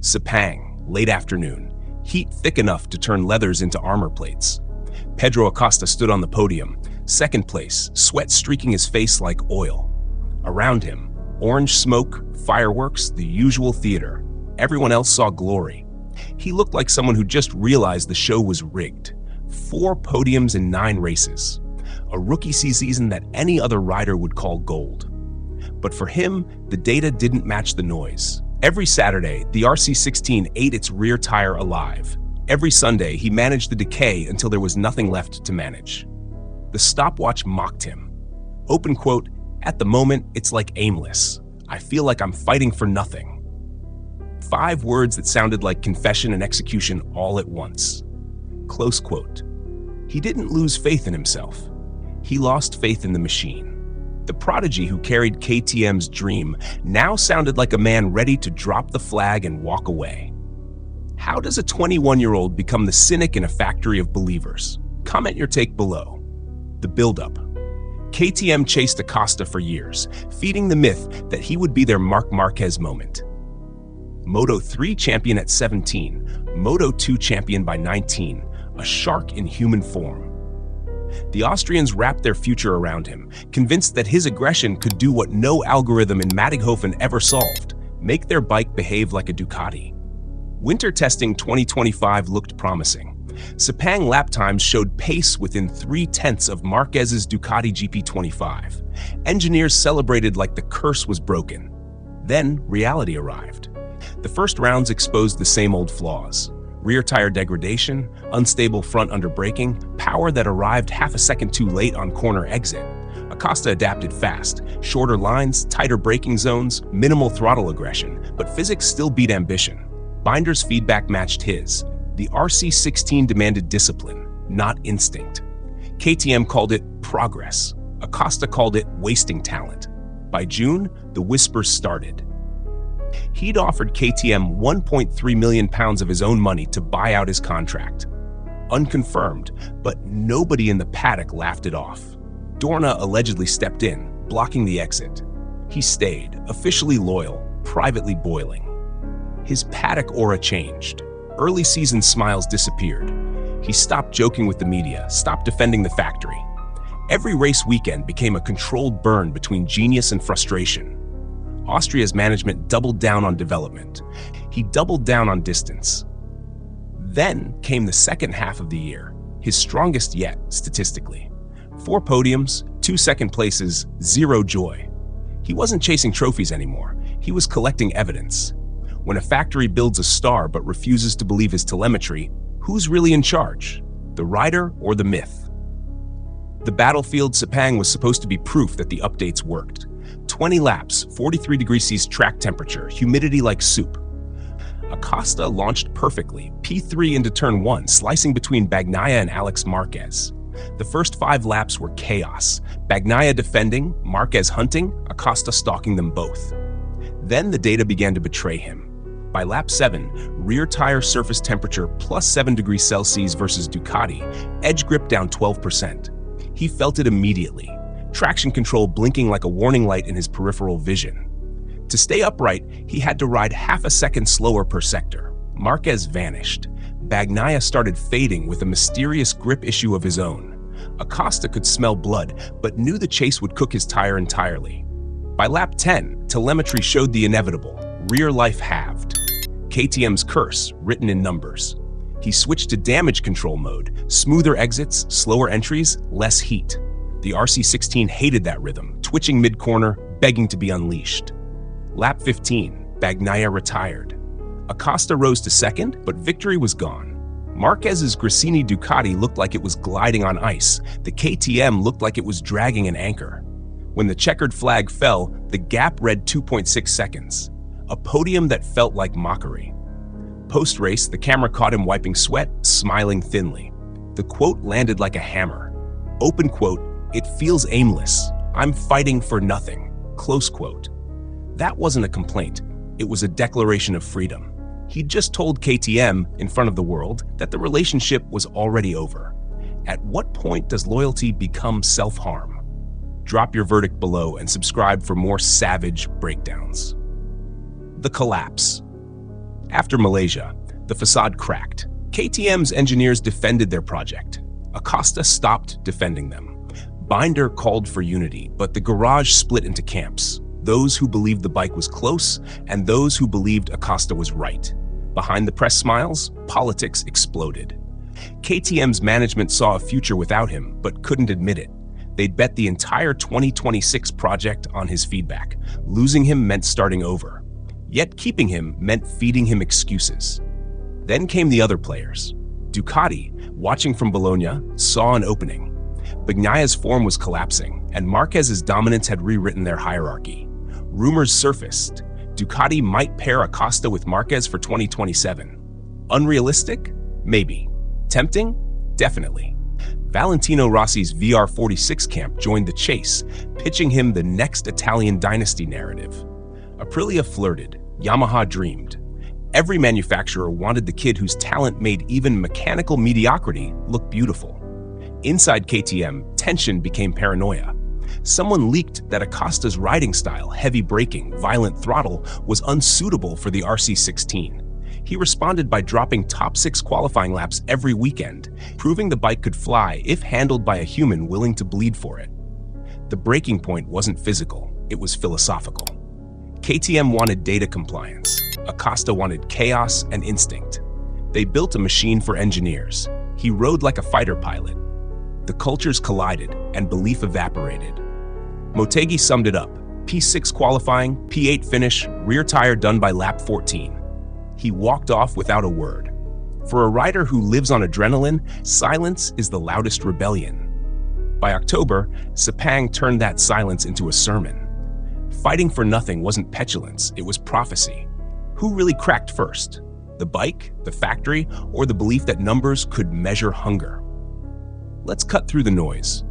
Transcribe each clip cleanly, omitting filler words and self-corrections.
Sepang, late afternoon, heat thick enough to turn leathers into armor plates. Pedro Acosta stood on the podium, second place, sweat streaking his face like oil. Around him, orange smoke, fireworks, the usual theater. Everyone else saw glory. He looked like someone who just realized the show was rigged. 4 podiums in 9 races. A rookie season that any other rider would call gold. But for him, the data didn't match the noise. Every Saturday, the RC16 ate its rear tire alive. Every Sunday, he managed the decay until there was nothing left to manage. The stopwatch mocked him. Open quote, "At the moment, it's like aimless. I feel like I'm fighting for nothing." 5 words that sounded like confession and execution all at once. Close quote. He didn't lose faith in himself. He lost faith in the machine. The prodigy who carried KTM's dream now sounded like a man ready to drop the flag and walk away. How does a 21-year-old become the cynic in a factory of believers? Comment your take below. The build-up. KTM chased Acosta for years, feeding the myth that he would be their Marc Marquez moment. Moto3 champion at 17, Moto2 champion by 19, a shark in human form. The Austrians wrapped their future around him, convinced that his aggression could do what no algorithm in Mattighofen ever solved, make their bike behave like a Ducati. Winter testing 2025 looked promising. Sepang lap times showed pace within 0.3 of Marquez's Ducati GP25. Engineers celebrated like the curse was broken. Then reality arrived. The first rounds exposed the same old flaws. Rear tire degradation, unstable front under braking, power that arrived half a second too late on corner exit. Acosta adapted fast, shorter lines, tighter braking zones, minimal throttle aggression, but physics still beat ambition. Binder's feedback matched his. The RC16 demanded discipline, not instinct. KTM called it progress. Acosta called it wasting talent. By June, the whispers started. He'd offered KTM £1.3 million of his own money to buy out his contract. Unconfirmed, but nobody in the paddock laughed it off. Dorna allegedly stepped in, blocking the exit. He stayed, officially loyal, privately boiling. His paddock aura changed. Early season smiles disappeared. He stopped joking with the media, stopped defending the factory. Every race weekend became a controlled burn between genius and frustration. Austria's management doubled down on development. He doubled down on distance. Then came the second half of the year, his strongest yet, statistically. 4 podiums, 2 second places, 0 joy. He wasn't chasing trophies anymore. He was collecting evidence. When a factory builds a star but refuses to believe his telemetry, who's really in charge? The rider or the myth? The battlefield Sepang was supposed to be proof that the updates worked. 20 laps, 43 degrees C's track temperature, humidity like soup. Acosta launched perfectly, P3 into turn 1, slicing between Bagnaia and Alex Marquez. The first 5 laps were chaos. Bagnaia defending, Marquez hunting, Acosta stalking them both. Then the data began to betray him. By lap 7, rear tire surface temperature plus 7 degrees Celsius versus Ducati, edge grip down 12%. He felt it immediately. Traction control blinking like a warning light in his peripheral vision. To stay upright, he had to ride half a second slower per sector. Marquez vanished. Bagnaia started fading with a mysterious grip issue of his own. Acosta could smell blood, but knew the chase would cook his tire entirely. By lap 10, telemetry showed the inevitable. Rear life halved. KTM's curse, written in numbers. He switched to damage control mode. Smoother exits, slower entries, less heat. The RC16 hated that rhythm, twitching mid-corner, begging to be unleashed. Lap 15, Bagnaia retired. Acosta rose to second, but victory was gone. Marquez's Gresini Ducati looked like it was gliding on ice. The KTM looked like it was dragging an anchor. When the checkered flag fell, the gap read 2.6 seconds. A podium that felt like mockery. Post-race, the camera caught him wiping sweat, smiling thinly. The quote landed like a hammer. Open quote, "It feels aimless. I'm fighting for nothing." Close quote. That wasn't a complaint. It was a declaration of freedom. He'd just told KTM, in front of the world, that the relationship was already over. At what point does loyalty become self-harm? Drop your verdict below and subscribe for more savage breakdowns. The collapse. After Malaysia, the facade cracked. KTM's engineers defended their project. Acosta stopped defending them. Binder called for unity, but the garage split into camps. Those who believed the bike was close and those who believed Acosta was right. Behind the press smiles, politics exploded. KTM's management saw a future without him, but couldn't admit it. They'd bet the entire 2026 project on his feedback. Losing him meant starting over. Yet keeping him meant feeding him excuses. Then came the other players. Ducati, watching from Bologna, saw an opening. Bagnaia's form was collapsing, and Marquez's dominance had rewritten their hierarchy. Rumors surfaced. Ducati might pair Acosta with Marquez for 2027. Unrealistic? Maybe. Tempting? Definitely. Valentino Rossi's VR46 camp joined the chase, pitching him the next Italian dynasty narrative. Aprilia flirted. Yamaha dreamed. Every manufacturer wanted the kid whose talent made even mechanical mediocrity look beautiful. Inside KTM, tension became paranoia. Someone leaked that Acosta's riding style, heavy braking, violent throttle, was unsuitable for the RC16. He responded by dropping top 6 qualifying laps every weekend, proving the bike could fly if handled by a human willing to bleed for it. The breaking point wasn't physical, it was philosophical. KTM wanted data compliance. Acosta wanted chaos and instinct. They built a machine for engineers. He rode like a fighter pilot. The cultures collided and belief evaporated. Motegi summed it up. P6 qualifying, P8 finish, rear tire done by lap 14. He walked off without a word. For a rider who lives on adrenaline, silence is the loudest rebellion. By October, Sepang turned that silence into a sermon. Fighting for nothing wasn't petulance, it was prophecy. Who really cracked first? The bike, the factory, or the belief that numbers could measure hunger? Let's cut through the noise.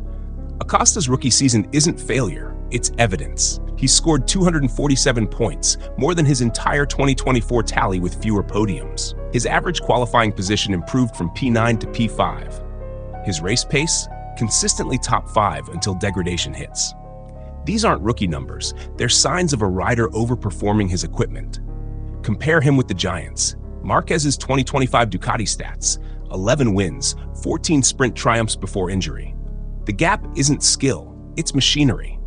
Acosta's rookie season isn't failure, it's evidence. He scored 247 points, more than his entire 2024 tally with fewer podiums. His average qualifying position improved from P9 to P5. His race pace? Consistently top 5 until degradation hits. These aren't rookie numbers, they're signs of a rider overperforming his equipment. Compare him with the giants. Marquez's 2025 Ducati stats: 11 wins, 14 sprint triumphs before injury. The gap isn't skill, it's machinery.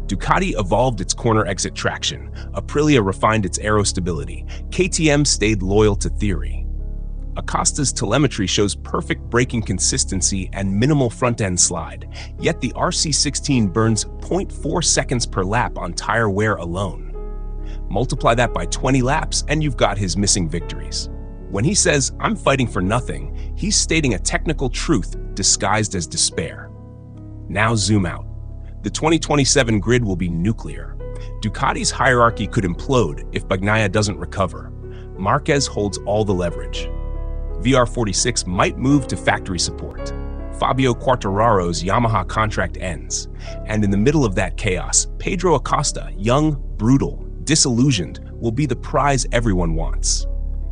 Ducati evolved its corner exit traction, Aprilia refined its aero stability, KTM stayed loyal to theory. Acosta's telemetry shows perfect braking consistency and minimal front-end slide, yet the RC16 burns 0.4 seconds per lap on tire wear alone. Multiply that by 20 laps and you've got his missing victories. When he says, "I'm fighting for nothing," he's stating a technical truth disguised as despair. Now zoom out. The 2027 grid will be nuclear. Ducati's hierarchy could implode if Bagnaia doesn't recover. Marquez holds all the leverage. VR46 might move to factory support. Fabio Quartararo's Yamaha contract ends. And in the middle of that chaos, Pedro Acosta, young, brutal, disillusioned, will be the prize everyone wants.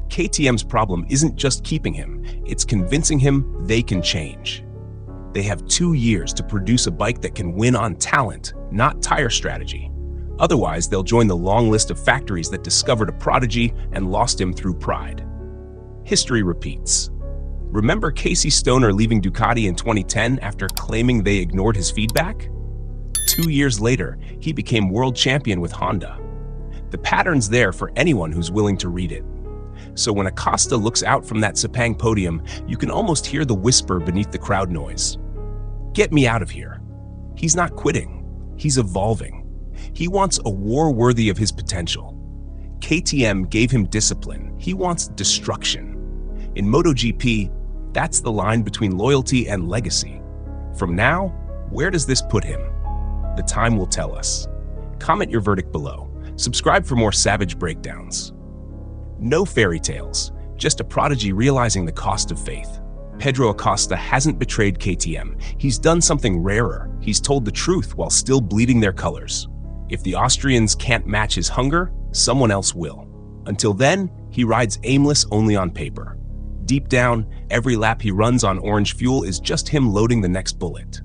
KTM's problem isn't just keeping him, it's convincing him they can change. They have 2 years to produce a bike that can win on talent, not tire strategy. Otherwise, they'll join the long list of factories that discovered a prodigy and lost him through pride. History repeats. Remember Casey Stoner leaving Ducati in 2010 after claiming they ignored his feedback? 2 years later, he became world champion with Honda. The pattern's there for anyone who's willing to read it. So when Acosta looks out from that Sepang podium, you can almost hear the whisper beneath the crowd noise. Get me out of here. He's not quitting. He's evolving. He wants a war worthy of his potential. KTM gave him discipline. He wants destruction. In MotoGP, that's the line between loyalty and legacy. From now, where does this put him? The time will tell us. Comment your verdict below. Subscribe for more savage breakdowns. No fairy tales, just a prodigy realizing the cost of faith. Pedro Acosta hasn't betrayed KTM. He's done something rarer. He's told the truth while still bleeding their colors. If the Austrians can't match his hunger, someone else will. Until then, he rides aimless only on paper. Deep down, every lap he runs on orange fuel is just him loading the next bullet.